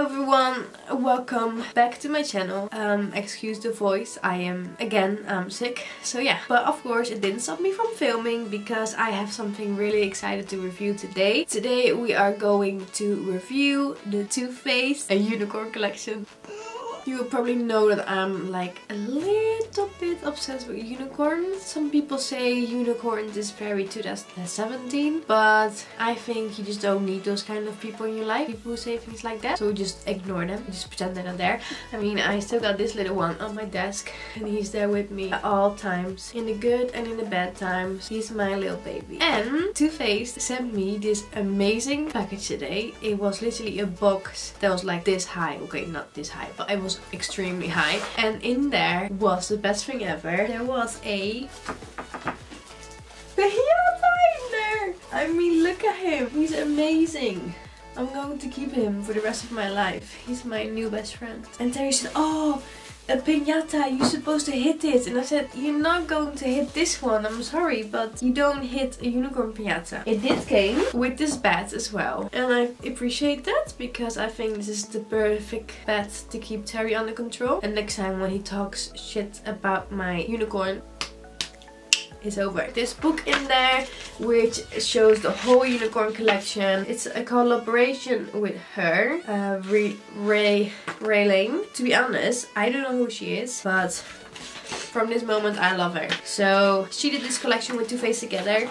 Hello everyone, welcome back to my channel. Excuse the voice, I am again sick, so yeah. But of course it didn't stop me from filming because I have something really excited to review today. Today we are going to review the Too Faced unicorn collection. You will probably know that I'm like a little bit obsessed with unicorns. Some people say unicorns is very 2017, but I think you just don't need those kind of people in your life. People who say things like that. So just ignore them. Just pretend they're not there. I mean, I still got this little one on my desk and he's there with me at all times. In the good and in the bad times. He's my little baby. And Too Faced sent me this amazing package today. It was literally a box that was like this high. Okay, not this high, but it was extremely high, and in there was the best thing ever. There was a piñata in there. I mean, look at him, he's amazing. I'm going to keep him for the rest of my life. He's my new best friend. And Terry said, oh, a piñata, you're supposed to hit it. And I said, you're not going to hit this one, I'm sorry, but you don't hit a unicorn piñata. It did came with this bat as well. And I appreciate that because I think this is the perfect bat to keep Terry under control. And next time when he talks shit about my unicorn, is over. This book in there which shows the whole unicorn collection. It's a collaboration with her, Rayling. To be honest, I don't know who she is, but from this moment I love her. So she did this collection with Too Faced together.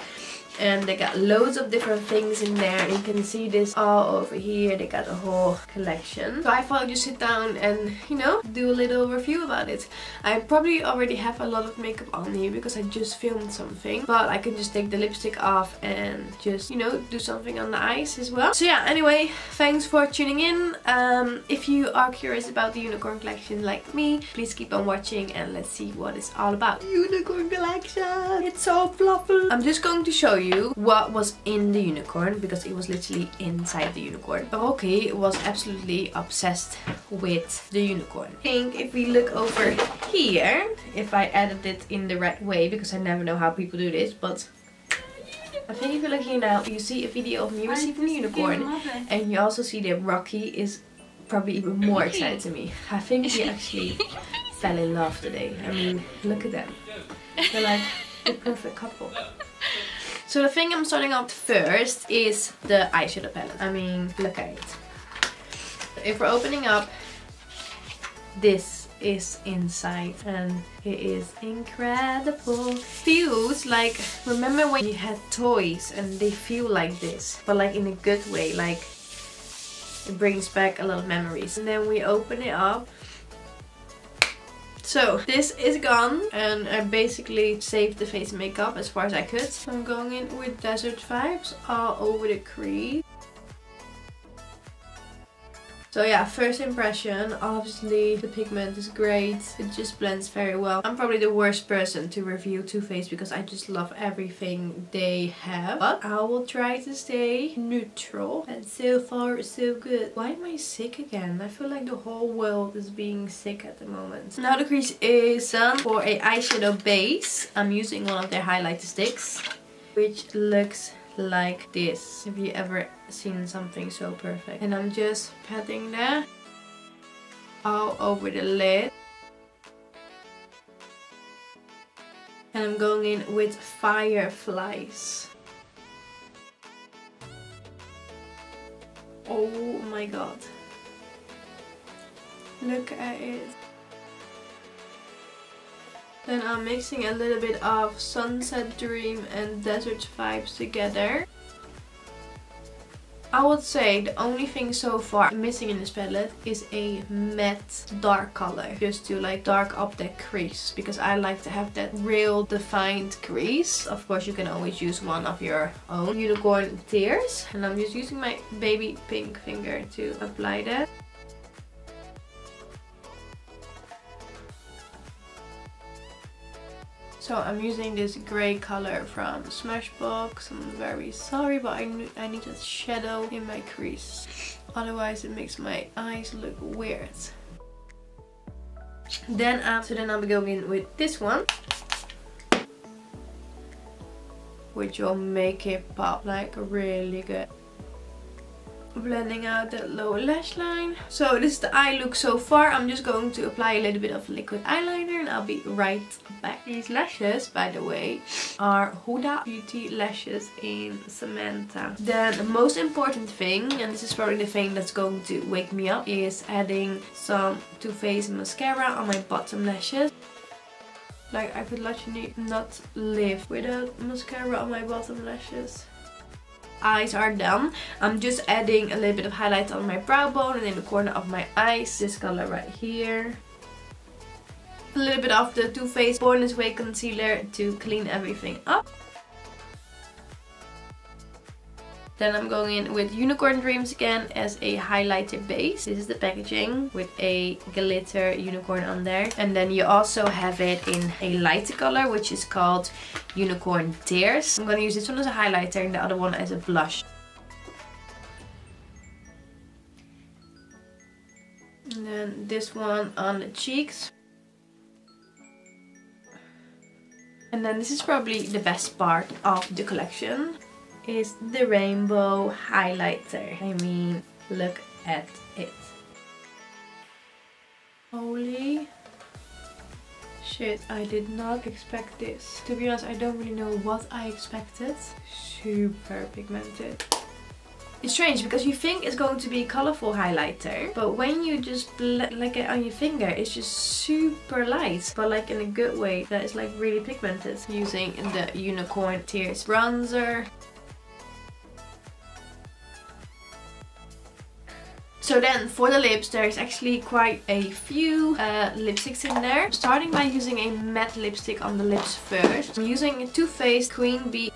And they got loads of different things in there. You can see this all over here. They got a whole collection. So I thought I'd just sit down and, you know, do a little review about it. I probably already have a lot of makeup on here because I just filmed something. But I can just take the lipstick off and just, you know, do something on the eyes as well. So yeah, anyway, thanks for tuning in. If you are curious about the unicorn collection like me, please keep on watching and let's see what it's all about. Unicorn collection! It's so fluffy! I'm just going to show you what was in the unicorn because it was literally inside the unicorn. Rocky was absolutely obsessed with the unicorn. I think if we look over here, if I added it in the right way, because I never know how people do this, but I think if you look here now, you see a video of me receiving the unicorn, and you also see that Rocky is probably even more excited to me. I think he actually fell in love today. I mean, look at them. They're like the perfect couple. So the thing I'm starting out first is the eyeshadow palette. I mean, look at it. If we're opening up, this is inside and it is incredible. Feels like, remember when you had toys and they feel like this, but like in a good way, like it brings back a lot of memories. And then we open it up. So this is gone and I basically saved the face makeup as far as I could. So I'm going in with desert vibes all over the crease. So yeah, first impression, obviously the pigment is great, it just blends very well. I'm probably the worst person to review Too Faced because I just love everything they have. But I will try to stay neutral, and so far so good. Why am I sick again? I feel like the whole world is being sick at the moment. Now the crease is done. For a eyeshadow base, I'm using one of their highlighter sticks, which looks like this. Have you ever seen something so perfect? And I'm just patting that all over the lid. And I'm going in with Fireflies. Oh my god. Look at it. Then I'm mixing a little bit of Sunset Dream and Desert Vibes together. I would say the only thing so far missing in this palette is a matte dark color. Just to like dark up that crease. Because I like to have that real defined crease. Of course you can always use one of your own unicorn tears. And I'm just using my baby pink finger to apply that. So I'm using this grey color from Smashbox. I'm very sorry, but I need a shadow in my crease. Otherwise it makes my eyes look weird. Then I'll be going in with this one, which will make it pop like really good. blending out that lower lash line. So this is the eye look so far. I'm just going to apply a little bit of liquid eyeliner and I'll be right back. These lashes, by the way, are Huda Beauty lashes in Samantha. Then the most important thing, and this is probably the thing that's going to wake me up, is adding some Too Faced mascara on my bottom lashes. Like, I could literally not live without mascara on my bottom lashes. Eyes are done. I'm just adding a little bit of highlight on my brow bone and in the corner of my eyes. This color right here. A little bit of the Too Faced Born This Way concealer to clean everything up. Then I'm going in with Unicorn Dreams again as a highlighter base. This is the packaging with a glitter unicorn on there. And then you also have it in a lighter color, which is called Unicorn Tears. I'm going to use this one as a highlighter and the other one as a blush. And then this one on the cheeks. And then this is probably the best part of the collection, is the rainbow highlighter. I mean, look at it. Holy shit, I did not expect this. To be honest, I don't really know what I expected. Super pigmented. It's strange because you think it's going to be a colorful highlighter, but when you just like it on your finger, it's just super light, but like in a good way that is like really pigmented. Using the Unicorn Tears bronzer. So then for the lips, there's actually quite a few lipsticks in there. I'm starting by using a matte lipstick on the lips first. I'm using Too Faced Queen Bee.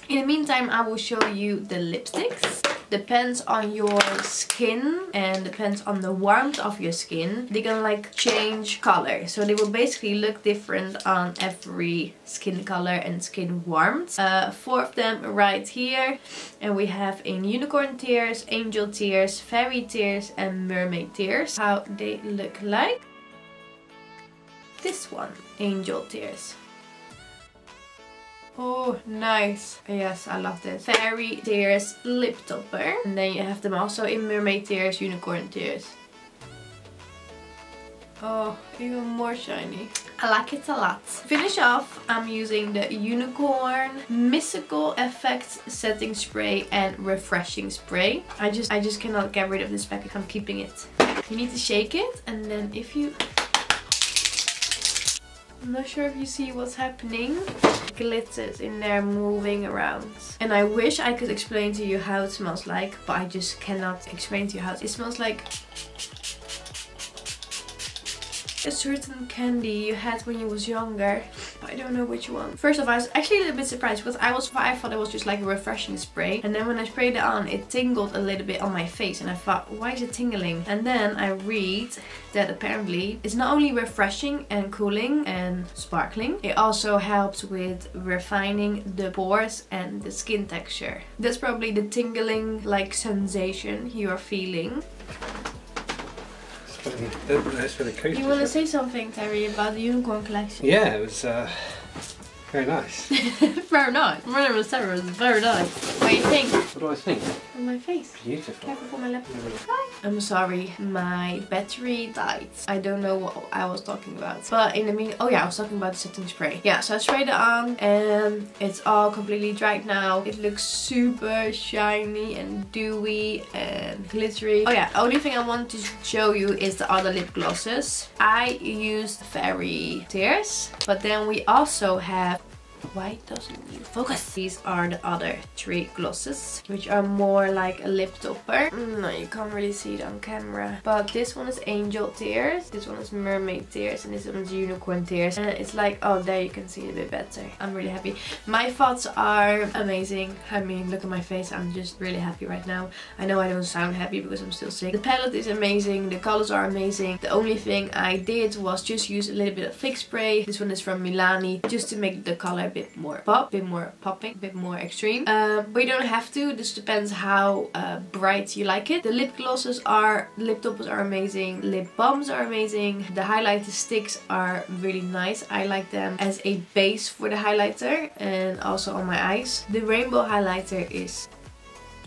In the meantime, I will show you the lipsticks. Depends on your skin and depends on the warmth of your skin. They're gonna like change color. So they will basically look different on every skin color and skin warmth. 4 of them right here. And we have in Unicorn Tears, Angel Tears, Fairy Tears and Mermaid Tears. How they look like. This one, Angel Tears. Oh, nice. Yes, I love this. Fairy Tears lip topper. And then you have them also in Mermaid Tears, Unicorn Tears. Oh, even more shiny. I like it a lot. To finish off, I'm using the Unicorn Mystical Effect Setting Spray and Refreshing Spray. I just cannot get rid of this package. I'm keeping it. You need to shake it, and then if you... I'm not sure if you see what's happening. Glitters in there moving around. And I wish I could explain to you how it smells like, but I just cannot explain to you how it smells like. A certain candy you had when you was younger, but I don't know which one. First off, I was actually a little bit surprised because I thought it was just like a refreshing spray, and then when I sprayed it on, it tingled a little bit on my face, and I thought, why is it tingling? And then I read that apparently it's not only refreshing and cooling and sparkling, it also helps with refining the pores and the skin texture. That's probably the tingling like sensation you are feeling. You want to say something, Terry, about the Unicorn collection? Yeah, it was very nice. Very nice. My name is Sarah. It's very nice. What do you think? What do I think? On my face. Beautiful. Careful for my laptop. Hi. I'm sorry, my battery died. I don't know what I was talking about. But in the meantime, oh yeah, I was talking about the setting spray. Yeah, so I sprayed it on and it's all completely dried now. It looks super shiny and dewy and glittery. Oh yeah, only thing I want to show you is the other lip glosses. I used Fairy Tears, but then we also have... Why doesn't you focus? These are the other 3 glosses, which are more like a lip topper. No, you can't really see it on camera. But this one is Angel Tears, this one is Mermaid Tears, and this one is Unicorn Tears. And it's like, oh, there you can see it a bit better. I'm really happy. My thoughts are amazing. I mean, look at my face. I'm just really happy right now. I know I don't sound happy because I'm still sick. The palette is amazing. The colors are amazing. The only thing I did was just use a little bit of fake spray. This one is from Milani, just to make the color a bit more pop, a bit more popping, a bit more extreme. But you don't have to. This depends how bright you like it. The lip glosses are, lip toppers are amazing. Lip balms are amazing. The highlighter sticks are really nice. I like them as a base for the highlighter and also on my eyes. The rainbow highlighter is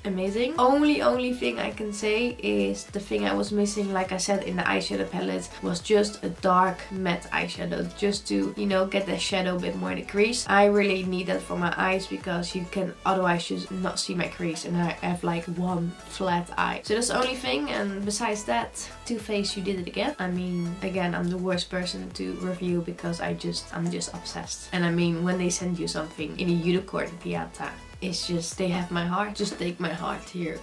amazing. Only thing I can say is the thing I was missing, like I said, in the eyeshadow palette was just a dark matte eyeshadow, just to, you know, get the shadow a bit more in the crease. I really need that for my eyes because you can otherwise just not see my crease, and I have like one flat eye. So that's the only thing, and besides that, Too Faced, you did it again. I mean, again, I'm the worst person to review because I'm just obsessed. And I mean, when they send you something in a unicorn piata, it's just, they have my heart. Just take my heart here.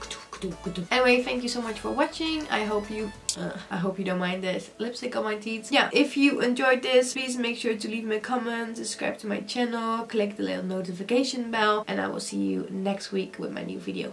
Anyway, thank you so much for watching. I hope you don't mind this lipstick on my teeth. Yeah, if you enjoyed this, please make sure to leave me a comment, subscribe to my channel, click the little notification bell, and I will see you next week with my new video.